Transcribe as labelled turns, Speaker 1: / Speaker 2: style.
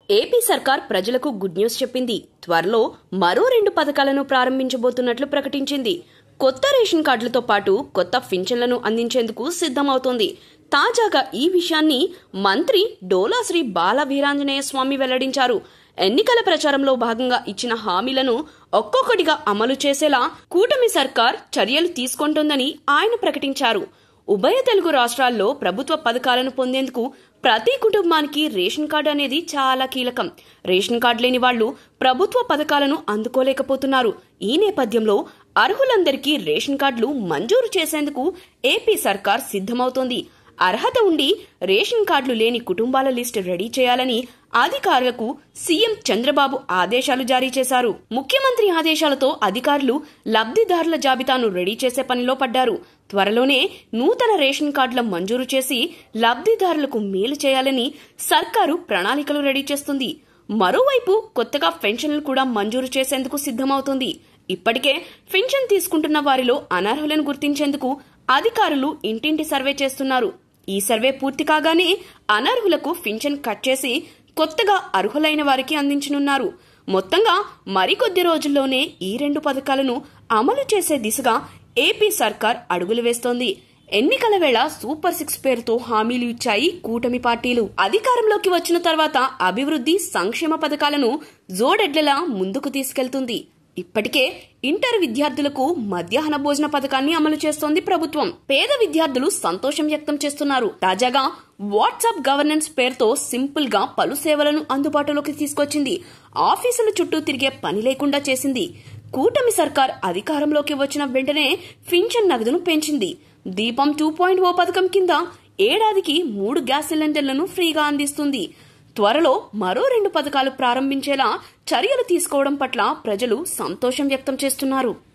Speaker 1: AP సర్కార్ ప్రజలకు good news చెప్పింది. త్వరలో మరో 2 పథకాలను ప్రారంభించబోతున్నట్లు ప్రకటించింది. కొత్త రేషన్ కార్డులతో పాటు కొత్త పింఛన్లను అందించేందుకు సిద్ధమవుతోంది. తాజాగా ఈ విషయాన్ని మంత్రి డోలా శ్రీ బాల వీరాంజనేయ స్వామి వెల్లడించారు. ఎన్నికల ప్రచారంలో భాగంగా ఇచ్చిన హామీలను ఒక్కొక్కటిగా అమలు చేసేలా కూటమి సర్కార్ చర్యలు తీసుకుంటోందని ఆయన ప్రకటించారు. ఉభయ తెలుగు రాష్ట్రాల్లో ప్రభుత్వ పథకాలను పొందేందుకు ప్రతి కుటుంబానికి రేషన్ కార్డు అనేది చాలా కీలకం. రేషన్ కార్డు లేని వాళ్లు ప్రభుత్వ పథకాలను అందుకోలేకపోతున్నారు. ఈ నేపథ్యంలో అర్హులందరికీ రేషన్ కార్డులు మంజూరు చేసేందుకు ఏపీ సర్కార్ సిద్ధమవుతోంది. అర్హత ఉండి రేషన్ కార్డులు లేని కుటుంబాల లిస్టు రెడీ చేయాలని అధికారులకు సీఎం చంద్రబాబు ఆదేశాలు జారీ చేశారు. ముఖ్యమంత్రి ఆదేశాలతో అధికారులు లబ్ధిదారుల జాబితాను రెడీ చేసే పనిలో పడ్డారు. త్వరలోనే నూతన రేషన్ కార్డుల మంజూరు చేసి లబ్ధిదారులకు మేలు చేయాలని సర్కారు ప్రణాళికలు రెడీ చేస్తుంది. మరోవైపు కొత్తగా పెన్షన్లు కూడా మంజూరు చేసేందుకు సిద్ధమవుతుంది. ఇప్పటికే పెన్షన్ తీసుకుంటున్న వారిలో అనర్హులను గుర్తించేందుకు అధికారులు ఇంటింటి సర్వే చేస్తున్నారు. ఈ సర్వే పూర్తి కాగానే అనర్హులకు పింఛన్ కట్ చేసి కొత్తగా అర్హులైన వారికి అందించనున్నారు. మొత్తంగా మరికొద్ది రోజుల్లోనే ఈ 2 పథకాలను అమలు చేసే దిశగా ఏపీ సర్కార్ అడుగులు వేస్తోంది. ఎన్నికల వేళ సూపర్ 6 పేరుతో హామీలు ఇచ్చాయి కూటమి పార్టీలు. అధికారంలోకి వచ్చిన తర్వాత అభివృద్ధి సంక్షేమ పథకాలను జోడెడ్లలా ముందుకు తీసుకెళ్తుంది. ఇప్పటికే ఇంటర్ విద్యార్థులకు మధ్యాహ్న భోజన పథకాన్ని అమలు చేస్తోంది ప్రభుత్వం. పేద విద్యార్థులు సంతోషం వ్యక్తం చేస్తున్నారు. తాజాగా వాట్సాప్ గవర్నెన్స్ పేరుతో సింపుల్ గా పలు సేవలను అందుబాటులోకి తీసుకొచ్చింది. ఆఫీసుల చుట్టూ తిరిగే పని లేకుండా చేసింది. కూటమి సర్కార్ అధికారంలోకి వచ్చిన వెంటనే పింఛన్ నగదును పెంచింది. దీపం 2.0 పథకం కింద ఏడాదికి 3 గ్యాస్ సిలిండర్లను ఫ్రీగా అందిస్తుంది. త్వరలో మరో 2 పథకాలు ప్రారంభించేలా చర్యలు తీసుకోవడం పట్ల ప్రజలు సంతోషం వ్యక్తం చేస్తున్నారు.